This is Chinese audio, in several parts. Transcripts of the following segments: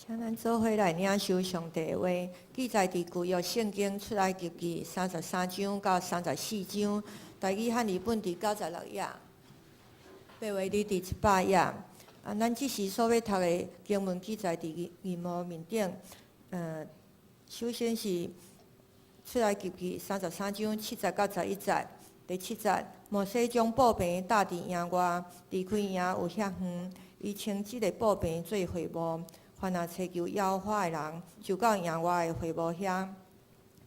请咱做伙来领受上帝的话，记载伫旧约圣经出埃及记33章到34章，大语汉语本伫96页，白话字伫100页。咱即时所要读的经文记载伫荧幕面顶。首先是出埃及记33章7节到11节。第7节，摩西将布棚搭伫营外，离开营有遐远，伊称即个布棚做会幕。凡若祈求耶和华的人，就到营外的会幕遐。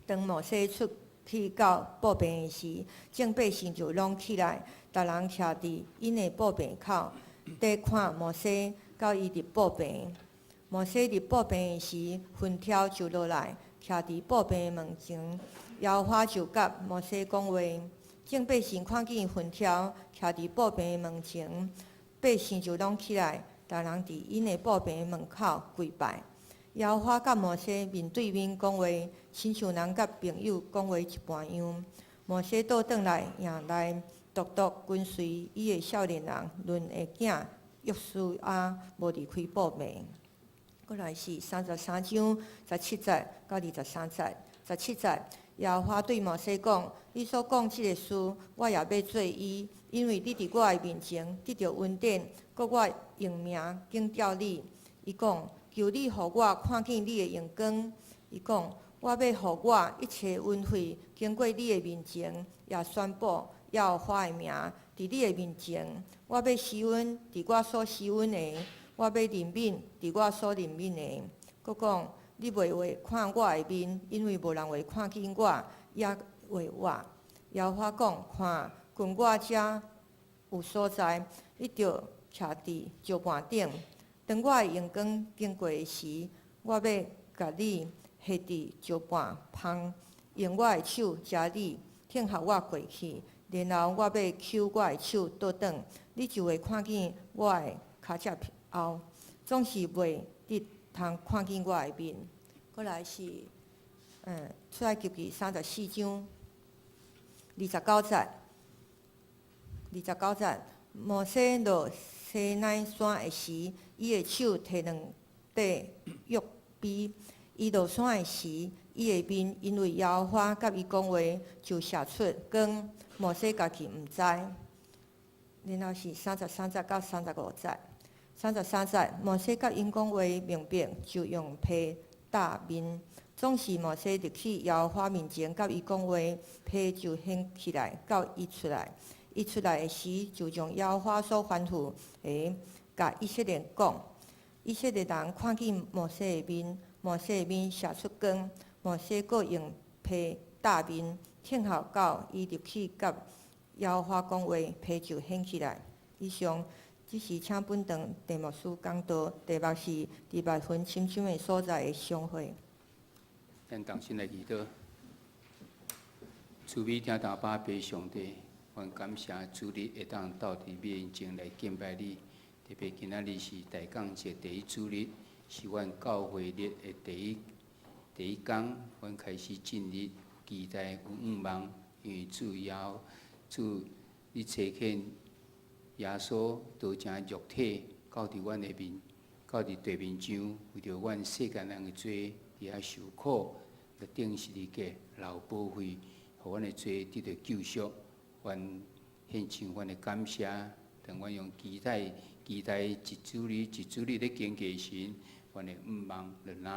当摩西出去到布棚的时，众百姓就拢起来，逐人徛伫因的布棚口，伫看摩西到伊入布棚。摩西入布棚的时，云条就落来，徛伫布棚的门前。耶和华就甲摩西讲话，众百姓看见云条徛伫布棚的门前，百姓就拢起来。逐人伫因的布棚门口跪拜。耶和华甲摩西面对面讲话，亲像人甲朋友讲话一般样。摩西倒转来营内，独独跟随伊的少年人伦的囝约书亚，无离开布棚。过来是33章17节到23节。17节，耶和华对摩西讲：你所讲即个事，我也要做伊，因为你伫我的面前得到恩典，搁我用名警告你。伊讲：求你互我看见你的荣光。伊讲：我要互我一切恩惠经过你的面前，也宣布耶和华的名伫你的面前。我要施恩伫我所施恩的，我要怜悯伫我所怜悯的。佮讲：你袂话看我的面，因为无人会看见我，也话我。耶和华讲：看，近我遮有所在，你着徛伫石盘顶。当我的阳光经过时，我要甲你下伫石盘旁，用我的手遮你，挺互我过去。然后我要抽我的手倒转，你就会看见我的骹脚后，总是袂得通看见我的面。过来是出埃及记34章29节。29节，摩西落西奈山的时，伊的手摕两块玉璧。伊落山的时，伊的面因为耶和华甲伊讲话，就射出光。摩西家己毋知。然后是33节到35节。33节，摩西甲因讲话明白，就用被搭面。总是摩西入去耶和华面前，甲伊讲话，被就掀起来，到伊出来。伊出来的时，就将耶和华所吩咐的，甲以色列讲。以色列人看见摩西的面，摩西的面射出光。摩西阁用被搭面，挺后到伊入去甲耶和华讲话，被就掀起来。以上，即是请本堂题目师讲道，题目是伫密云深深的所在的相会。咱同心来祈祷，慈悲听大巴悲上帝，愿感谢主日会当到伫面前来敬拜你。特别今仔日是大港节第一主日，是阮教会日的第一天，阮开始进入期待有盼望，因为主你差遣耶稣道成肉体，到伫阮的面，到伫地面上，为着阮世间人的罪。伫遐受苦，来顶十字架流宝血，互阮的罪得到救赎。愿献上阮的感谢，当阮用期待一主日的经过时，阮的盼望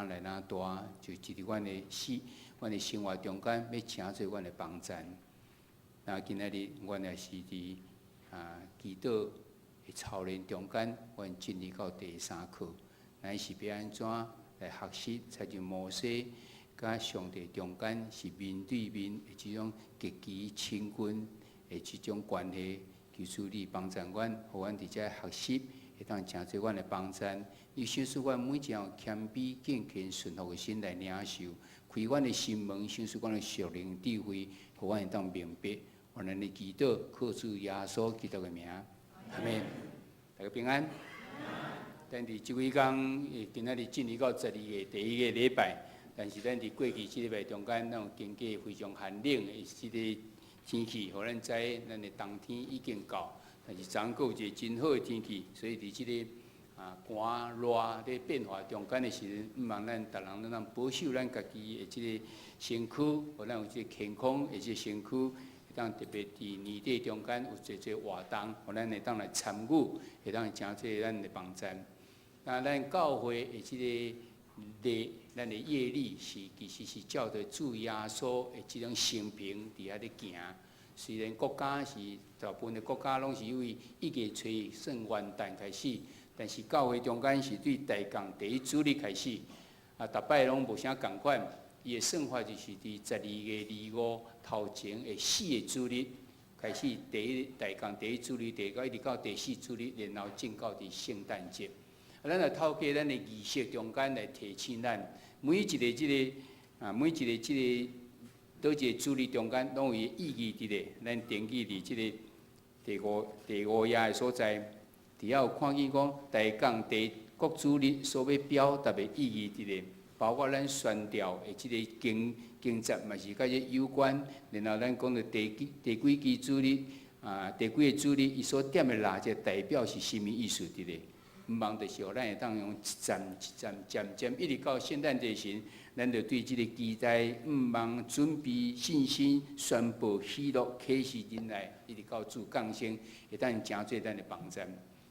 来哪大，就一日阮的生活中间要请做阮的帮衬。那今仔日阮也是伫祈祷的操练中间，阮进入到第3课，乃是要安怎？来学习，才就摩西甲上帝中间是面对面的这种极其亲近的这种关系。求主你帮助阮，互阮伫遮学习，会当成做阮的帮衬。你显示阮每一样谦卑、敬虔、顺服的心来领受，开阮的心门，显示阮的属灵智慧，互阮会当明白。我咱的祈祷，靠主耶稣基督的名，阿门。大家平安。咱伫即几天，今仔日进入到12月第1个礼拜，但是咱伫过去即礼拜中间，咱有经过非常寒冷的即个天气，互咱知咱的冬天已经到，但是昨昏有一个真好的天气，所以伫即个寒热咧变化中间的时阵，毋茫咱逐人咱保守咱家己的即个身躯，互咱有即个健康的即个身躯，会当特别伫年底中间有一活动，互咱会当来参与，会当诚济咱的帮助。咱教会的即个咱的业力其实是照着主耶稣的即种生平伫遐咧行。虽然国家是大部分的国家拢是为1月初算元旦开始，但是教会中间是对大港第一主日开始，逐摆拢无啥共款。伊的算法就是伫12月25头前的4个主日开始，大港第一主日，一直到第4主日，然后进到伫圣诞节。咱来透过咱的仪式中间来提醒咱，每一个倒一个主日中间，拢有伊意义伫咧。咱登记伫即个第五页的所在，伫遐有看见讲大港第国主日所要表达的意义伫咧，包括咱宣调的即个经节嘛是甲即有关。然后咱讲到第几支主日第几个主日，伊所点的蜡烛代表是甚物意思伫咧？毋茫就是互咱会当用一站一站渐渐，一直到圣诞节时，咱就对即个期待，毋茫准备信心，宣布喜乐，启示忍耐，一直到主降生，会当诚做咱的帮助。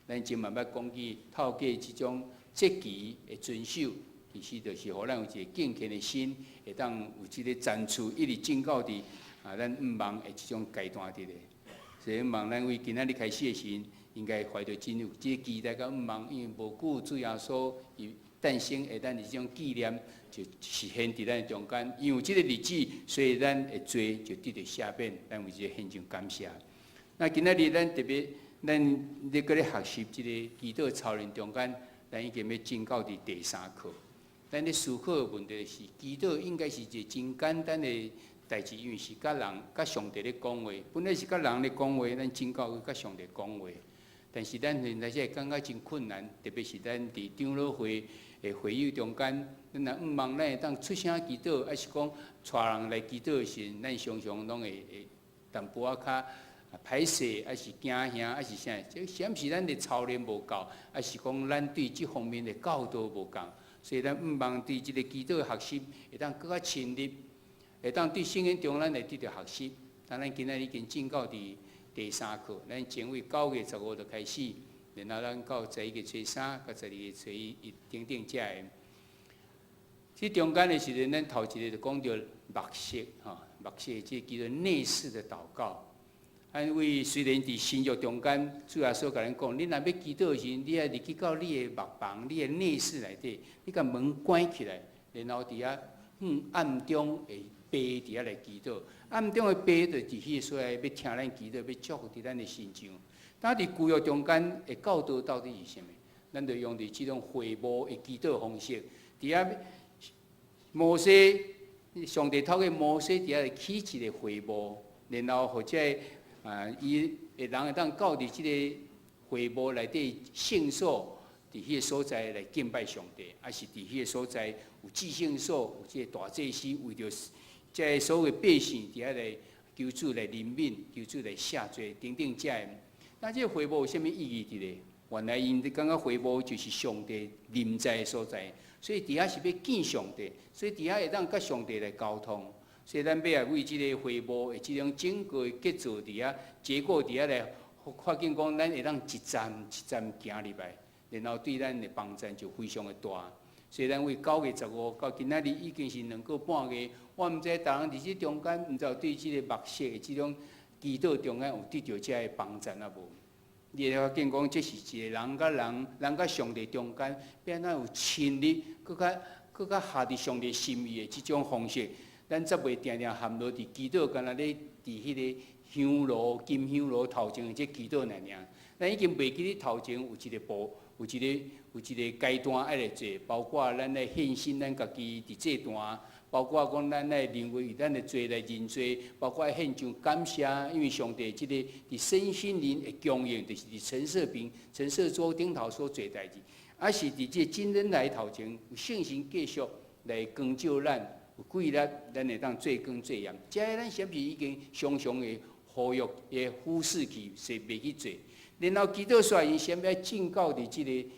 咱今晚要讲起透过即种节期的遵守，其实就是互咱有一个敬虔的心，会当有即个赞助，一直进到伫咱毋茫的即种阶段伫咧。所以毋茫咱为今仔日开始的时，应该怀着真有即个期待甲毋茫，因为无久主耶稣伊诞生，会当伫即种纪念，就实现伫咱中间。因为即个日子，所以咱的罪就得到赦免，咱为即个献上感谢。那今仔日咱特别，咱咧搁咧学习即个祈祷操练中间，咱已经要进到伫第3课。咱咧思考的问题是，祈祷应该是一个真简单的代志，因为是甲人、甲上帝咧讲话，本来是甲人咧讲话，咱真到去甲上帝讲话。但是咱现在会感觉真困难，特别是咱伫长老会的会议中间，咱若毋茫咱会当出声祈祷，还是讲带人来祈祷的时，咱常常拢会淡薄仔较歹势，还是惊吓，还是啥？这显是咱的操练无够，还是讲咱对这方面的教导无够？所以咱毋茫对这个祈祷学习会当更较深入，会当对圣经中咱会得到学习。当咱今仔已经进到第3课，咱前为9月15就开始，然后咱到11月初3到12月初1等等遮个。这中间的时阵，咱头一个就讲到默示，默示即叫做内视的祷告。因为虽然伫新约中间，主耶稣甲咱讲，你若要祈祷时，你要入去到你的幕房、你的内室内底，你甲门关起来，然后伫遐暗中会爬伫遐来祈祷。暗中的爬就伫迄个所在要听咱祈祷，要祝福伫咱的心上。但伫旧约中间的教导到底是啥物？咱就用伫即种会幕的祈祷方式，伫遐摩西，上帝透过摩西伫遐来起一个会幕，然后或者伊人会当到伫即个会幕内底圣所，伫迄个所在来敬拜上帝，还是伫迄个所在有至圣所，有即个大祭司为着即所有百姓伫遐来求主来怜悯，求主来赦罪等等遮个。那即个会幕有啥物意义伫咧？原来因感觉会幕就是上帝临在的所在，所以伫遐是要见上帝，所以伫遐会当甲上帝来沟通。所以咱要来为即个会幕的即种整个的结构伫遐，结果伫遐来发现讲，咱会当一站一站行入来，然后对咱的帮助就非常的大。所以咱为9月15到今仔日已经是2个半月，我毋知逐人伫即中间，毋知有对即个默示的即种祈祷中间有得到遮个帮助啊无？你会发现讲，这是一个人甲人、人甲上帝中间，变哪有亲密，搁较下伫上帝心意的即种方式。咱则袂定定含落伫祈祷，干那咧伫迄个香炉、金香炉头前的即祈祷尔。咱已经袂记咧头前有一个步，有一个阶段爱来做，包括咱来献身咱家己伫这段，包括讲咱来认为咱的罪来认罪，包括献上感谢，因为上帝即个伫身心灵的供应，就是伫陈设桌顶头所做代志，还是伫这真人来头前有信心继续来光照咱。有规律，咱会当做光做盐。遮个咱是不是已经常常的忽略、忽视去，是袂去做？然后祈祷出来，因先要进到伫即个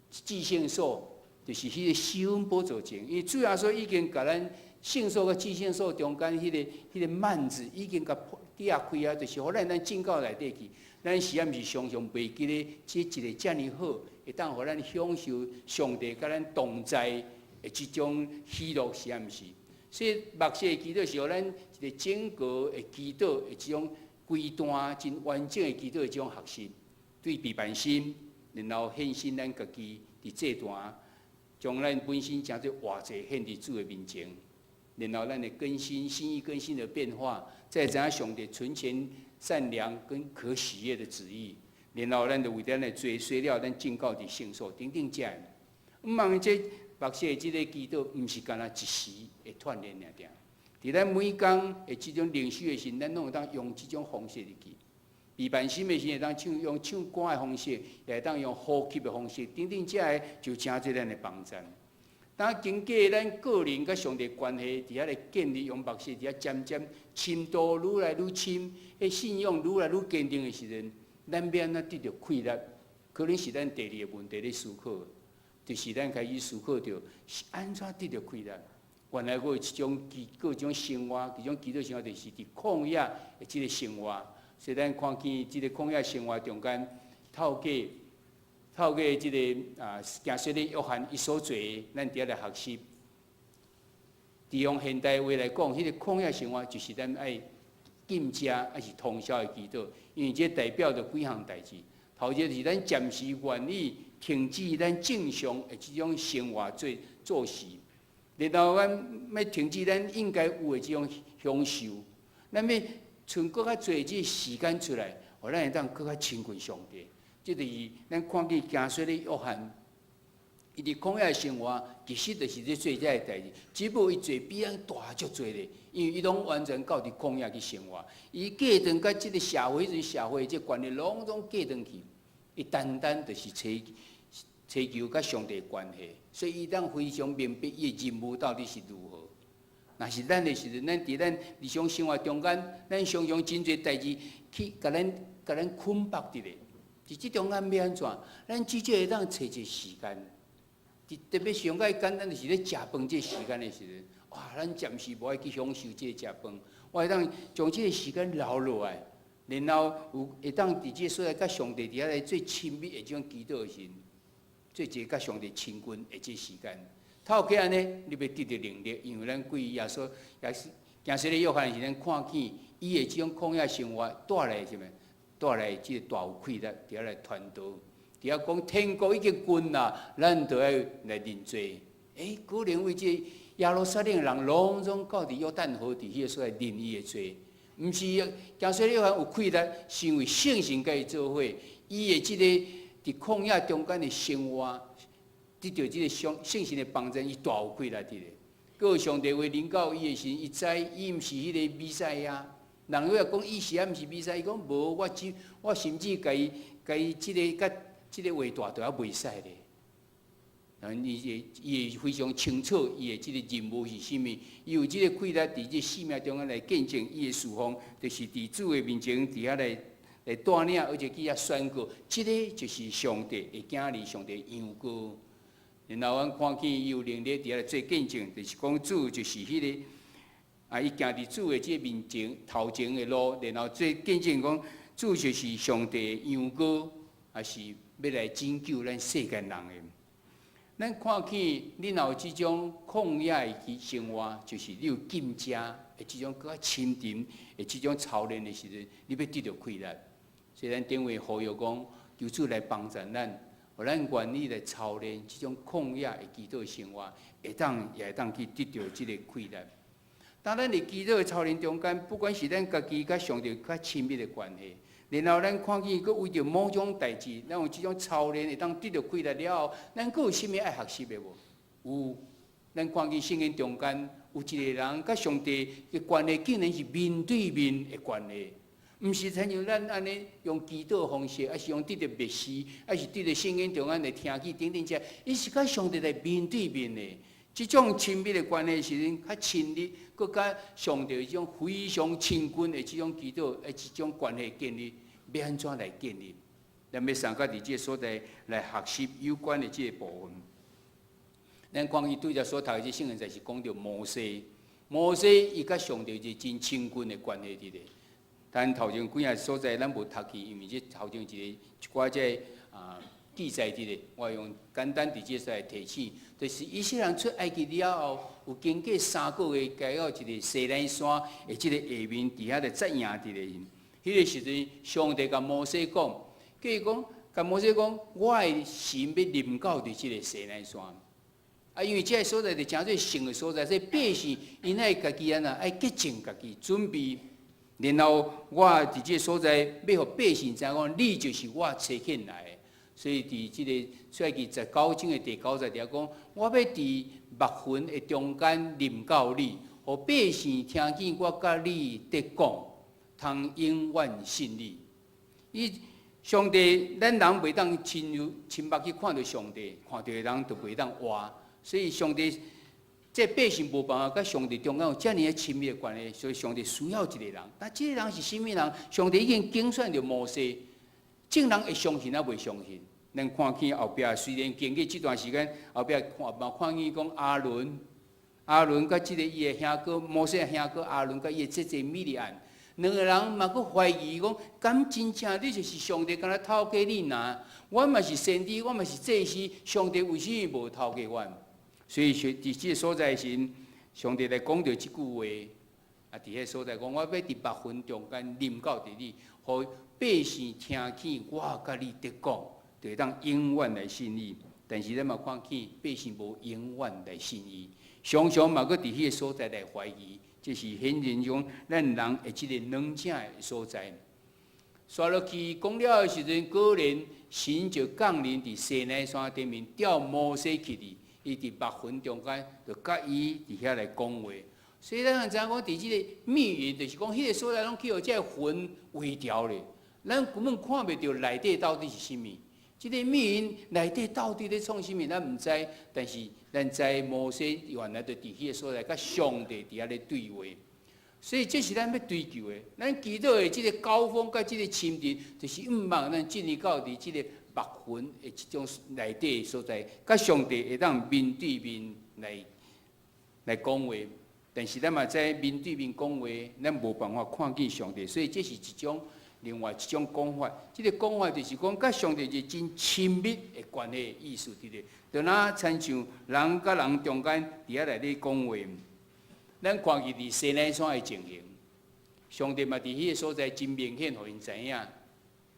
至圣所，就是迄个施恩宝座前，因为主耶稣已经甲咱圣所甲至圣所中间迄个幔子已经甲裂开啊，就是互咱进到内底去。咱是毋是常常袂记咧，这一个遮尔好，会当互咱享受上帝甲咱同在的即种喜乐，是毋是？所以牧师的祈祷是互咱一个整个的祈祷的即种规段真完整的祈祷的即种学习，对备办心，然后献身咱家己伫这段，将咱本身诚侪活者献伫主的面前，然后咱的更新、心意更新的变化，再知影上帝纯全、善良跟可喜悦的旨意，然后咱就为咱的罪衰了，咱进到伫圣所，等等遮。毋望这牧师的即个祈祷，毋是干那一时会锻炼尔定。伫咱每工的即种灵修的时，咱拢会当用即种方式入去。备办心的时，会当用唱歌的方式，也会当用呼吸的方式，等等遮个就诚侪咱的帮助。当经过咱个人甲上帝关系伫遐来建立，用牧师伫遐渐渐深度愈来愈深，迄信仰愈来愈坚定的时阵，咱要安怎得到快乐？可能是咱第二个问题咧思考，就是咱开始思考着是安怎得到快乐？原来我有一种各种生活，其中祈祷生活就是伫旷野的即个生活。所以咱看见即个旷野生活中间，透过即个行说的约翰伊所做的，咱伫遐来学习。用现代话来讲，迄个旷野生活就是咱爱禁食，还是通宵的祈祷，因为这代表着几项代志。头一个是咱暂时愿意停止咱正常的即种生活做事，然后咱要停止咱应该有的即种享受，咱要剩搁较侪即时间出来，互咱会当搁较亲近上帝。即就是咱看见行说的约翰，伊伫旷野生活，其实就是咧做遮个代志。只不过伊做比咱大足侪咧，因为伊拢完全到伫旷野去生活。伊过转甲即个社会，即社会即观念，拢过转去。伊单单就是追求甲上帝关系，所以伊当非常明白伊的任务到底是如何。若是咱的时阵，咱伫咱日常生活中间，咱常常真侪代志去甲咱捆绑伫咧。伫即中间要安怎？咱至少会当找一个时间，特别上个简单就是咧食饭这时间的时阵，哇，咱暂时无爱去享受这食饭，我会当将这个时间留落来，然后有会当伫这所在甲上帝伫遐来最亲密的这种祈祷的时，做一个甲上帝亲近的这时间。透过安尼，你要得到能力，因为咱对耶稣也是行说的约翰是咱看见伊的这种旷野生活带来什么？带来即个大有快乐，伫遐来传道，伫遐讲天国已经近啦，咱就要来认罪。古人为即耶路撒冷的人拢总到伫约旦河伫迄个所在认伊的罪，毋是行说的约翰有快乐，是因为圣神甲伊做伙，伊的即个伫旷野中间的生活。得到即个圣神的帮助，伊大有快乐伫咧。个上帝话临到伊的时，伊知伊毋是迄个弥赛亚。人若讲伊是毋是弥赛亚，伊讲无，我甚至甲伊即个甲即个话大都还袂使咧。伊会非常清楚伊的即个任务是啥物，伊有即个快乐伫即生命中间来见证伊的侍奉，就是伫主的面前伫遐来带领，而且去遐宣告，即个就是上帝的囝儿，上帝的羊羔。然后阮看见伊有能力伫遐来做见证，就是讲主就是迄个伊行伫主的即个面前头前的路，然后做见证讲主就是上帝的羊羔，也是要来拯救咱世间人的。咱看见你若有即种旷野的生活，就是你有禁食的即种更较深沉的即种操练的时阵，你要得到快乐。所以咱顶位呼吁讲，求主来帮助咱。互咱愿意来操练即种旷野的祈祷生活，也会当去得到即个快乐。当咱伫祈祷的操练中间，不管是咱家己甲上帝较亲密的关系，然后咱看见佫为着某种代志，咱有即种操练会当得到快乐了后，咱佫有啥物爱学习的无？有，咱看见圣经中间有一个人甲上帝的关系，竟然是面对面的关系。毋是亲像咱安尼用祈祷方式，还是用得到密师，还是得到圣经中间来听去等等者，伊是甲上帝来面对面的。即种亲密的关系时阵，较亲密，佮甲上帝即种非常亲近的即种祈祷，即种关系建立，要安怎来建立？咱要参加伫即个所在来学习有关的即个部分。咱看伊对着所读的即圣经，就是讲到摩西。摩西伊甲上帝是真亲近的关系伫咧。咱头前几啊所在咱无读去，因为即头前一寡即记载伫咧，我用简单伫即个来提醒，就是以色列人出埃及了后，有经过3个月，来到一个西奈山的即个下面，伫遐咧扎营伫咧。迄个时阵，上帝甲摩西讲，叫伊讲，甲摩西讲，我的心要临到伫即个西奈山。因为这个所在是真最圣的所在，所以百姓因爱家己爱洁净家己，准备。然后我伫这个所在，要互百姓知影讲，你就是我差遣来的。所以伫这个出埃及19章的第9节讲，我要伫密云的中间临到你，互百姓听见我甲你伫讲，通永远信你。上帝，咱人袂当亲目去看到上帝，看到的人就袂当活。所以上帝，这百姓无办法甲上帝中间有遮尔的亲密的关系，所以上帝需要一个人。但这个人是甚物人？上帝已经拣选着摩西，正人会相信啊，袂相信？咱看见后壁，虽然经过这段时间，后壁看见讲阿伦甲这个伊的兄哥摩西的兄哥阿伦甲伊的姐姐米利安，两个人嘛佫怀疑讲，敢真正你就是上帝敢若偷过你拿？我嘛是先知，我嘛是祭司，上帝为什么无偷过我？所以伫即个所在时，上帝来讲到即句话，伫迄所在讲，我要伫密云中间临到伫你，互百姓听见我甲你伫讲，就会当永远来信伊。但是咱嘛看见百姓无永远来信伊，常常嘛佫伫迄个所在来怀疑，这是显然种咱人的即个软正的所在。刷落去讲了的时阵，果然神就降临伫西奈山顶面，调摩西去哩。伊伫密云中间，就甲伊伫遐来讲话。所以咱知影讲，伫即个密云，就是讲迄个所在拢去互即个云围住咧。咱根本看袂到内底到底是甚物。即个密云内底到底咧创甚物，咱毋知。但是咱知摩西原来就伫迄个所在，甲上帝伫遐咧对话。所以这是咱要追求的。咱祈祷的即个高峰甲即个亲近，就是毋望咱进入到伫即个密云的即种内底的所在，甲上帝会当面对面来讲话。但是咱嘛知面对面讲话，咱无办法看见上帝，所以这是一种另外一种讲法。这个讲法就是讲，甲上帝是真亲密的关系意思伫咧，就若亲像人甲人中间伫遐内底讲话。咱看见伫西奈山的情形，上帝嘛伫迄个所在真明显，互因知影。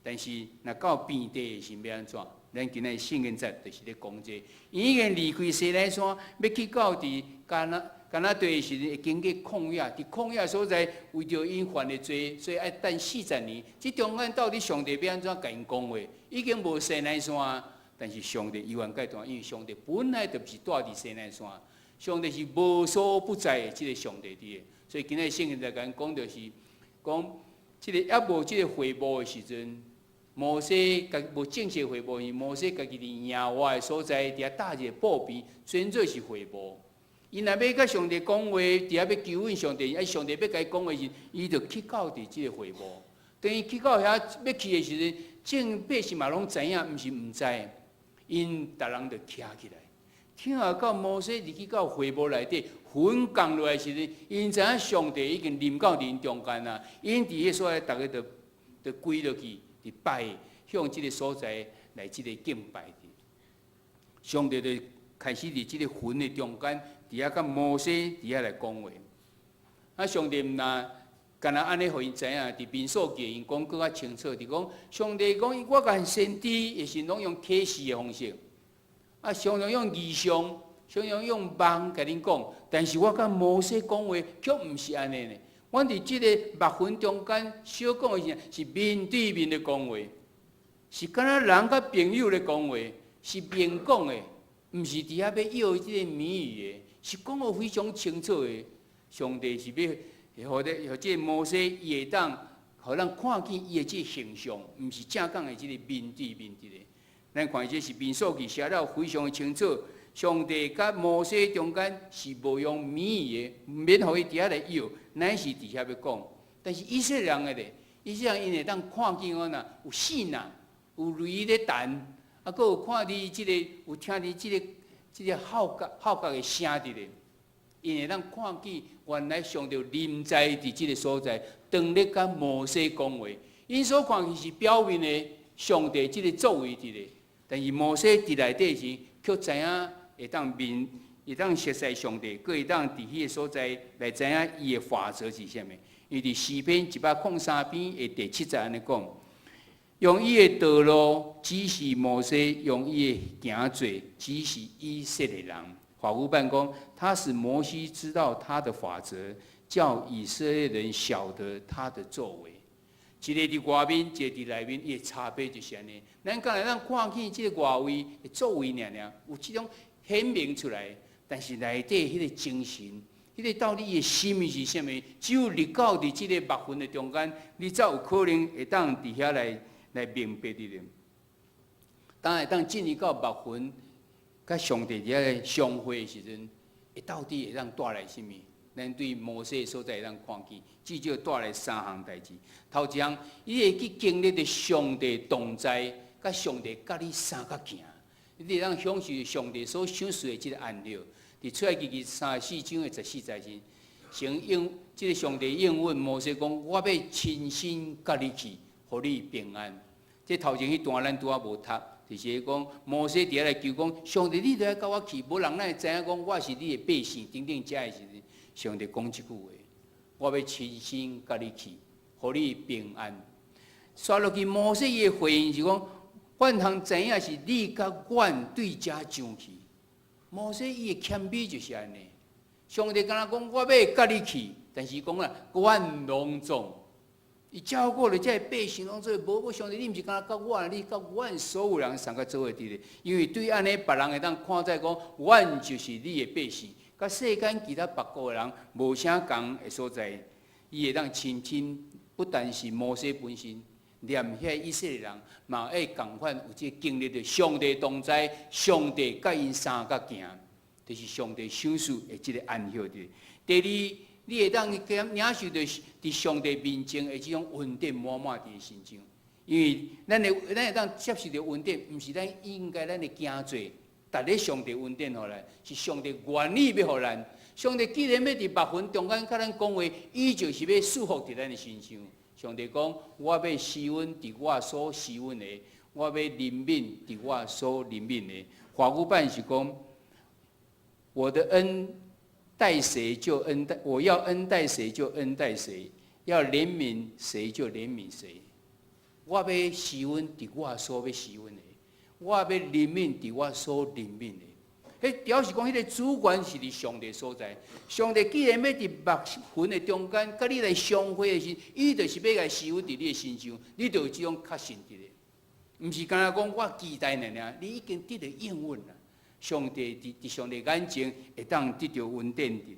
但是，若到边地是要安怎？咱今日圣经节就是咧讲这，伊已经离开西奈山，要去到伫迦南地时，会经过旷野，伫旷野所在，为着因犯的罪，所以爱等40年。即中间到底上帝要安怎甲因讲话？已经无西奈山，但是上帝依然阶段，因为上帝本来就不是住伫西奈山。上帝是无所不在的即个上帝伫个，所以今日圣经在讲就是讲，即个还无即个回报的时阵，摩西无正式回报，摩西家己伫野外的所在，伫遐搭一个布边，纯粹是回报。伊若要甲上帝讲话，伫遐要求问上帝，上帝要甲伊讲话时，伊就去到伫即个回报。等伊去到遐要去的时阵，正百姓嘛拢知影，毋是毋知，因逐人就徛起来。听下到摩西入去到会幕内底，云降落来时阵，因知影上帝已经临到因中间啦。因伫迄所在，大家就跪落去，伫拜，向即个所在来即个敬拜的。上帝就开始伫即个云的中间，伫遐甲摩西伫遐来讲话。啊，上帝毋若干那安尼，互因知影，伫民数记因讲更较清楚，伫讲上帝讲，我甲先知也是拢用启示的方式。啊，常常用异象，常常用梦甲恁讲，但是我甲摩西讲话，却毋是安尼呢。阮伫即个密云中间小讲的时，是面对面的讲话，是敢若人甲朋友咧讲话，是明讲的，毋是伫遐要即个谜语的，是讲得非常清楚的。上帝是要互即个摩西伊会当，互咱看见伊的即个形象，毋是正讲的即个面对面即个。咱看这是民数记写了非常的清楚，上帝甲摩西中间是无用谜语的，免互伊伫遐来要，乃是伫遐要讲。但是以色列人的咧，以色列人因会当看见我呐，有4人，有雷咧弹，啊，佫有看到即个，有听到即个号角的声伫咧，因为咱看见原来上帝临在伫即个所在，当咧甲摩西讲话，因所看见是表面的上帝即个作为伫咧，但是摩西伫内底时，却知影会当熟悉上帝，佫会当伫迄个所在来知影伊的法则是啥物。因为伫诗篇103篇的第7节安尼讲。用伊的道路指示摩西，用伊的行罪指示以色列人。法务办公，他使摩西知道他的法则，叫以色列人晓得他的作为。一个伫外面，一个伫内面，伊的差别就是安尼。咱刚才看见即个外围的作为尔，有即种显明出来，但是内底迄个精神，迄个到底伊的心意是啥物？只有入到伫即个目睏的中间，你才有可能会当伫遐来明白的人，当会当进入到目睏，甲上帝伫遐相会的时阵，会到底会当带来什么？咱对摩西所在会当看见，至少带来3项代志。头一项，伊会去经历着上帝同在，甲上帝甲你相甲行，你会当享受上帝所赏赐的即个安乐。伫出埃及记34章的14节时，先应即个上帝应允摩西讲：我要亲身甲你去。互你平安，这头前迄段咱拄仔无读，就是讲摩西伫遐来求讲，上帝你著来甲我去，无人咱会知影讲我是你的百姓，等等遮的时阵，上帝讲即句话，我要亲身甲你去，互你平安。刷落去摩西伊的回应是讲，阮通知影是你甲阮对遮上去。摩西伊的谦卑就是安尼，上帝敢若讲我要甲你去，但是讲啦，阮拢总。伊照顾了这百姓，拢做无上帝，你毋是敢甲我，你甲阮所有人上甲做伙伫咧。因为对安尼，别人会当看在讲，阮就是你的百姓，甲世间其他别国的人无啥共的所在，伊会当亲亲，不但是摩西本身，连遐以色列人嘛会共款有这经历着上帝同在，上帝甲因相甲行，就是上帝赏赐的即个安息的。第二。你会当领受着伫上帝面前的即种稳定满满伫心中，因为咱会当接受着稳定，毋是咱应该咱的行做，逐日上帝稳定互咱，是上帝愿意要互咱。上帝既然要伫目睏中间甲咱讲话，伊就是要束缚伫咱的身上。上帝讲：我要施恩伫我所施恩的，我要怜悯伫我所怜悯的。华语版是讲：我的恩。待谁就恩待，我要恩待谁就恩待谁，要怜悯谁就怜悯谁。我要施恩伫我所要施恩的，我要怜悯伫我所怜悯的。迄表示讲，迄个主权是伫上帝所在。上帝既然要伫目睏的中间，甲你来相会的时，伊就是要来施恩伫你的身上，你就有这种确信伫咧。毋是干那讲我期待尔，你已经得到应允啦。上帝伫上帝眼前会当得到稳定的。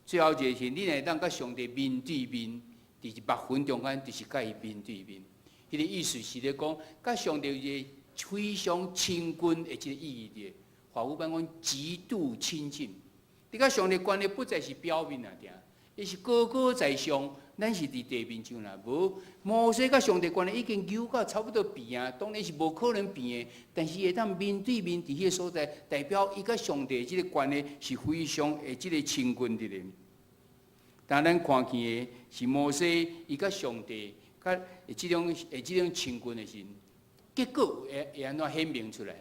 最后一个是，你会当甲上帝面对面，伫目睏中间，就是甲伊面对面。迄个意思是咧讲，甲上帝一个非常亲近的一个意义的。华语版讲极度亲近。你甲上帝关系不再是表面啊，伊是高高在上。咱是伫地面上啦，无摩西甲上帝关系已经扭到差不多平啊，当然是无可能平的，但是会当面对面伫迄个所在，代表伊甲上帝即个关系是非常的即个亲近的人。但咱看见的是摩西伊甲上帝甲即种亲近的人，结果会安怎显明出来？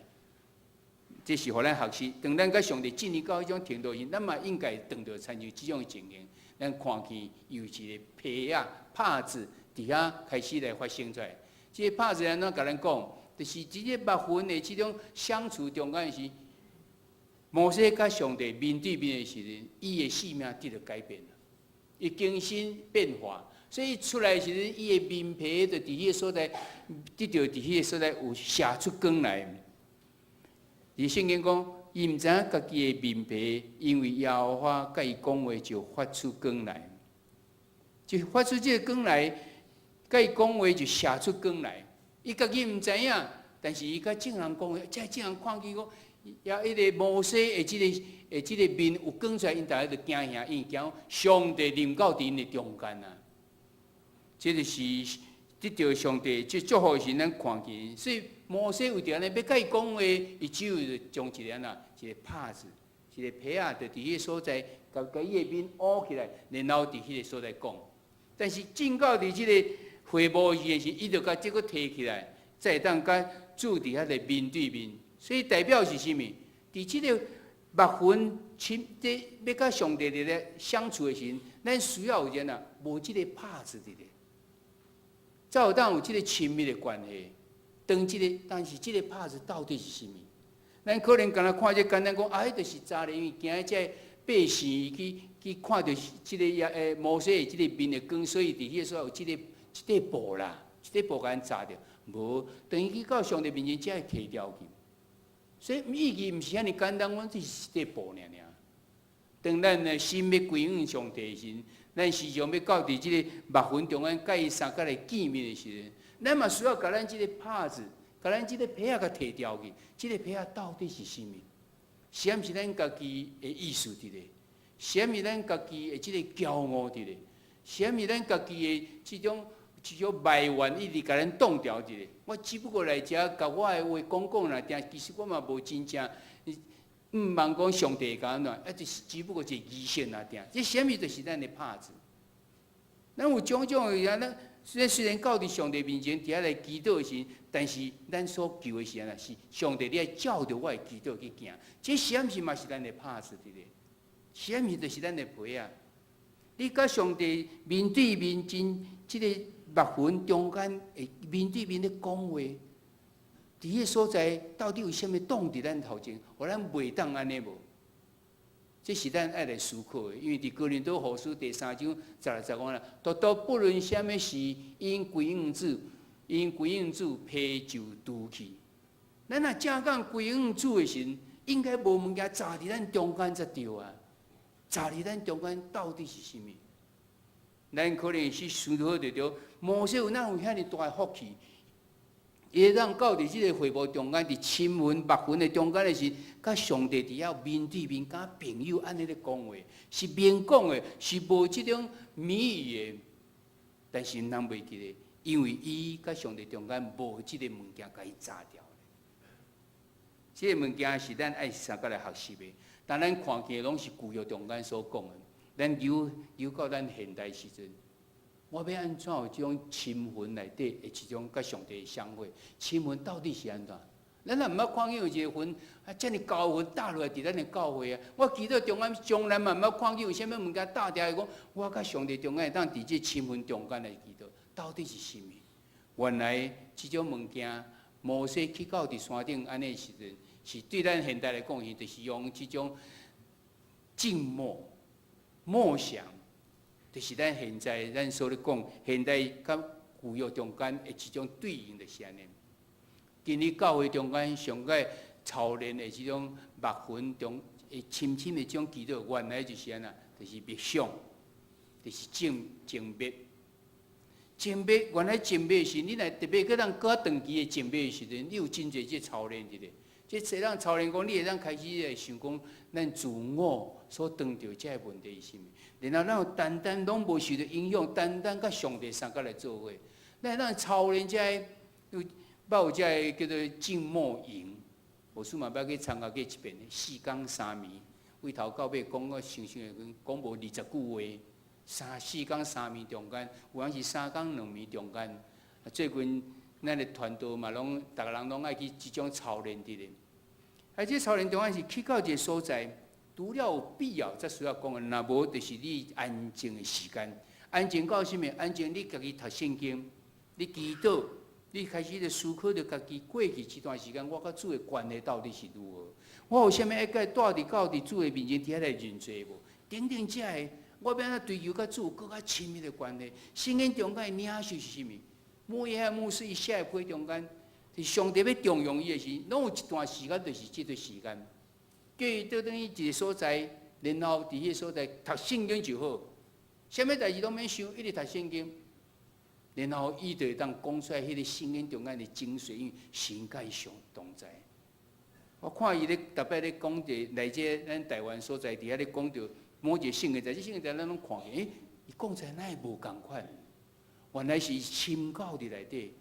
这是互咱学习，当咱甲上帝进入到迄种程度时，咱嘛应该当着参与即种情形。咱看见有一个皮啊、拍子伫遐开始来发生出来。这个拍子安怎甲咱讲？就是即个目睏的即种相处中间是，摩西甲上帝面对面的时阵，伊的性命得到改变了，伊精神变化，所以出来的时阵，伊的面皮就伫迄个所在，得到伫迄个所在有射出光来。伫圣经讲。伊毋知影家己的面皮，因为耶和华甲伊讲话就发出光来，就发出这个光来，甲伊讲话就射出光来。伊家己毋知影，但是伊甲众人讲话，才众人看见讲，也迄个摩西的即个面有光出来，因大家就惊吓，因惊上帝临到伫因的中间啊。这就是得到上帝即祝福时，咱看见，所以摩西为着安尼要甲伊讲话，伊只有将一个一个帕子，一个皮仔，就伫迄个所在，甲伊个面捂起来，然后伫迄个所在讲。但是正到伫即个会幕时，伊就甲即个摕起来，再当甲主伫遐个面对面。所以代表是啥物？伫即个目魂即要甲上帝咧相处的时，咱需要有人无即个帕子伫咧。才有当有即个亲密的关系，但是即个拍子到底是啥物？咱可能敢若看这简单讲，迄就是查理，因为惊这百姓去看到即个摩西的即个面的光，所以伫迄个时候有即个一块布啦，一块布甲咱扎着，无等于去到上帝面前才会摕掉去。所以意义毋是遐尼简单，阮只是一块布尔。当咱的心要归向上帝时，咱时常要到伫即个目魂中间，甲伊三角来见面的时，咱嘛需要甲咱即个帕子，甲咱即个皮仔甲摕掉去。即个皮仔到底是啥物？是毋是咱家己的意思伫咧？是毋是咱家己的即个骄傲伫咧？是毋是咱家己的即种埋怨一直甲咱挡掉伫咧？我只不过来遮甲我的话讲来听，其实我嘛无真正。毋茫讲上帝甲咱怎，就是只不过一个仪式啊，定。这啥物就是咱的拍子。咱有种种的咱虽然到伫上帝面前，伫遐来祈祷时，但是咱所求的是安那是上帝，你要照着我的祈祷去行。这啥物事嘛是咱的拍子伫咧？啥物就是咱的陪啊！你甲上帝面对面即个目魂中间会面对面咧讲话。伫迄个所在，到底有啥物挡伫咱头前，互咱袂当安尼无？这是咱爱来思考的。因为伫哥林多后书第3章16-15啦，都不论啥物事，因归应主，批就拄去。咱若正讲归应主的时，应该无物件扎伫咱中间才对啊！扎伫咱中间到底是啥物？咱可能是思考着摩西有哪有遐尼大的福气？伊让到伫即个会幕中间，伫亲魂目魂的中间的时，甲上帝伫遐面对面，甲朋友安尼咧讲话，是明讲的，是无即种谜语的。但是人袂记咧，因为伊甲上帝中间无即个物件，甲伊炸掉。即个物件是咱爱三角来学习的，但咱看见拢是旧约中间所讲的，咱由到咱现代时阵。我要安怎有这种亲魂内底的一种甲上帝的相会？亲魂到底是安怎？咱若毋捌看见有一个魂遮尔高魂打落来伫咱的教会啊！我记得中间从来嘛毋捌看见有啥物物件打掉来讲，我甲上帝中间会当伫这亲魂中间来记得，到底是啥物？原来这种物件，摩西去到伫山顶安尼时阵，是对咱现代来讲，就是用这种静默想。就是咱现在咱所咧讲，现代甲旧约中间的一种对应的是安尼。今日教会中间上个操练的这种目魂中的深深的这种祈祷，原来就是安那，就是默想，就是静默。静默原来静默是，你若特别搁咱搁长期的静默的时阵，你有真侪这操练伫咧。这使咱操练讲，你会当开始来想讲，咱自我所当着这个问题是啥物？然后咱有单单拢无受到影响，单单甲上帝三角来做伙。咱操练这有捌有这叫做静默营，无数嘛捌去参加过一遍，4天3暝，为头到尾讲个想讲无20句话，4天3暝中间，有当是3天2暝中间。最近咱的团队嘛，拢逐个人拢爱去这种操练伫咧。这操练中间是去到一个所在。除了有必要，才需要讲的，若无就是你安静的时间。安静到啥物？安静，你家己读圣经，你祈祷，你开始咧思考着家己过去这段时间，我甲主的关系到底是如何？我有啥物爱甲带伫到伫主的面前，伫遐来认罪无？等等这个，我要安怎追求甲主更加亲密的关系？圣经中间的领袖是啥物？牧野牧师伊写的批中间，是上帝要重用伊的时，拢有一段时间，就是这段时间。叫伊倒等于一个所在，然后伫迄个所在读圣经就好，啥物代志拢免想，一直读圣经，然后伊就会当讲出来迄个圣经中间的精髓，因为神甲伊上同在。我看伊咧特别咧讲着来这咱台湾所在，伫遐咧讲着某一个圣经在，这圣经在咱拢看见，伊讲出来哪会无共款？原来是深到伫内底，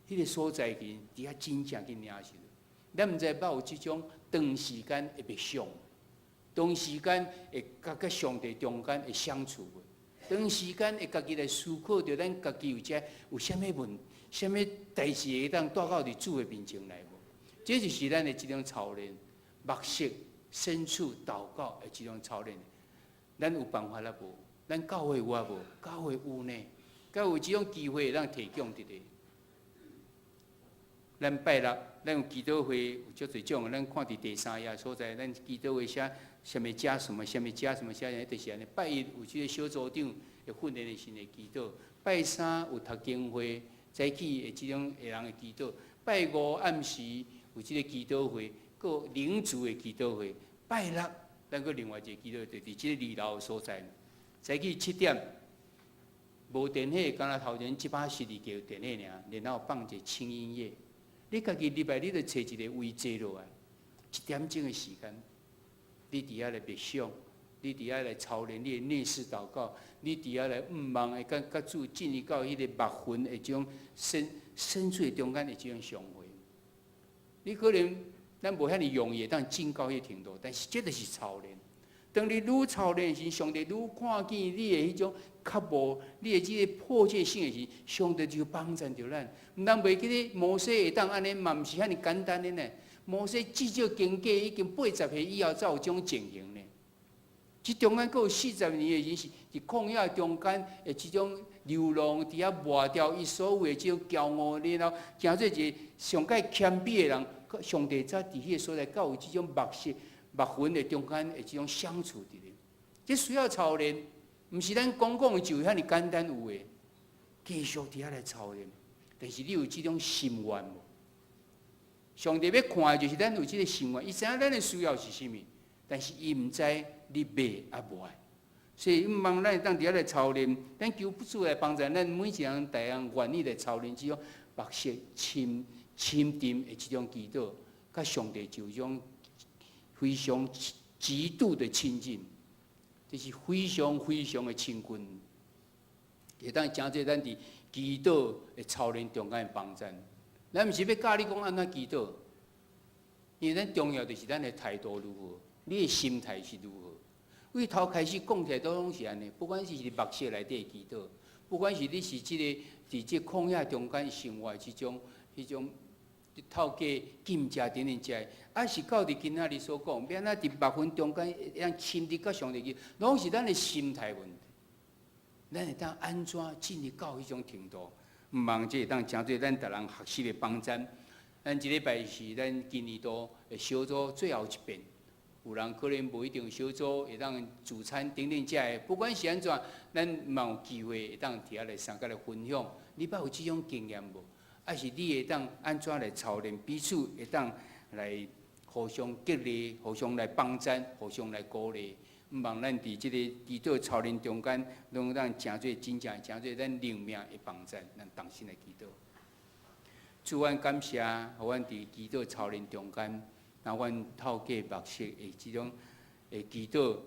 迄个所在去，伫遐真正去领受。咱毋知捌有即种长时间会别想，长时间会甲上帝中间会相处无？长时间会家己来思考着咱家己有啥物啥物代志会当带到伫主的面前来无？这就是咱的即种操练，默识、深处、祷告的即种操练。咱有办法啦无？咱教会有啊无？教会有呢。甲有即种机会，咱提供伫咧。咱拜六，咱有祈祷会，有足侪种，咱看伫第3页所在，咱祈祷会写什么加什么，什么加什么加，就是安尼。拜一有即个小组长会训练的是的祈祷，拜三有读经会，早起的即种下人的祈祷，拜五暗时有即个祈祷会，佮灵主的祈祷会，拜六咱佮另外一个祈祷会，就伫即个二楼所在。早起7点。无电火，敢若头前112叫电火尔，然后放一个轻音乐。你家己礼拜你著找一个位坐落来，1点钟的时间，你伫遐来默想，你伫遐来操练你的内视祷告，你伫遐来望会甲主进入到迄个目魂的即种深处中间的即种相会。你可能咱无遐尼容易当进到迄程度，但是这就是操练。当你愈操练时，上帝愈看见你的迄种较无，你的即个迫切性的时，上帝就帮助着咱。毋通袂记咧，摩西会当安尼嘛，毋是遐尼简单的呢。摩西至少经过已经80岁以后，才有种情形呢。即中间佫有40年的人是伫旷野中间的即种流浪，伫遐抹掉伊所有的即种骄傲，然后行做一个上界谦卑的人，上帝才伫迄个所在，才有即种目魂的中间的即种相处伫咧，这需要操练，毋是咱讲的就遐尼简单有诶，继续伫遐来操练。但是你有即种心愿无？上帝要看的就是咱有即个心愿，伊知影咱的需要是啥物，但是伊毋知你要啊无爱，所以毋望咱会当伫遐来操练，咱求主来帮助咱每一人大人愿意来操练即种默识、深沉的即种祈祷，甲上帝就种。非常极度的亲近，这是非常非常的亲近，会当真侪咱伫祈祷的操练中间的帮助。咱毋是要教你讲安怎祈祷，因为咱重要就是咱的态度如何，你的心态是如何。为头开始讲起来都拢是安尼，不管是默识内底的祈祷，不管是你是即个伫即旷野中间生活即种迄种。透过禁食等等食，啊是到伫今仔日所讲，免啊伫目分中间，让亲入到上帝去，拢是咱的心态问题。咱会当安怎进入到迄种程度？毋望这会当诚侪咱逐人学习的帮助。咱一礼拜是咱今年度的小组最后一遍，有人可能无一定小组会当自餐等等食的，不管是安怎，咱嘛有机会会当伫遐来相甲来分享。你捌有即种经验无？还是你会当安怎来操练，彼此会当来互相激励、互相来帮助、互相来鼓励。毋望咱伫即个祈祷操练中间，拢当诚侪真正诚侪咱灵命的帮助，咱同心来祈祷。主，阮感谢，互阮伫祈祷操练中间，那阮透过默识的即种的祈祷，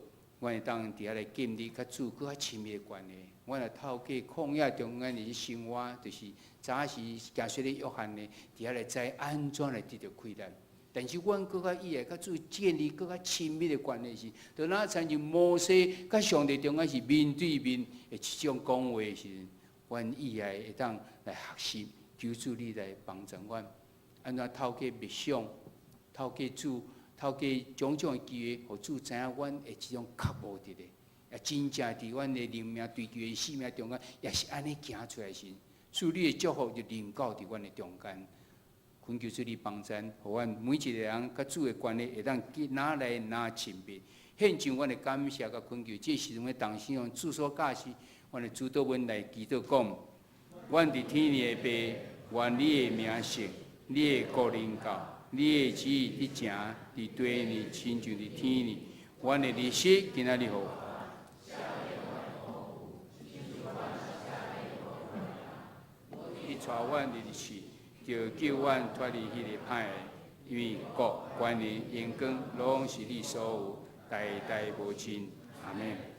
阮会当伫遐来建立甲主更较亲密的关系。阮来透过旷野中间的生活，就是早时行说咧约翰咧，伫遐来知安怎来得到快乐。但是阮更较以后甲主建立更较亲密的关系时，就哪参像摩西甲上帝中间是面对面的即种讲话时，阮以后会当来学习，求主你来帮助阮，安怎透过默想，透过主，透过种种的机会，互主知影阮的即种渴慕伫咧。也真正伫阮的灵命追求的生命中间，也是安尼行出来时，主你的祝福就临到伫阮的中间。恳求主你帮助，互阮每一个人甲主的关系会当哪来哪亲密。献上阮的感谢甲恳求，这时阵的当时用主所教示，阮的主祷文来祈祷讲：阮伫天里的爸，愿你的名圣，你的国临到，你的旨意伫行伫地里，亲像伫天里。阮的日息今仔日好。带阮入去，就救阮脱离迄个歹的，因为国、权力、荣光，拢是你所有，代代无尽。阿门。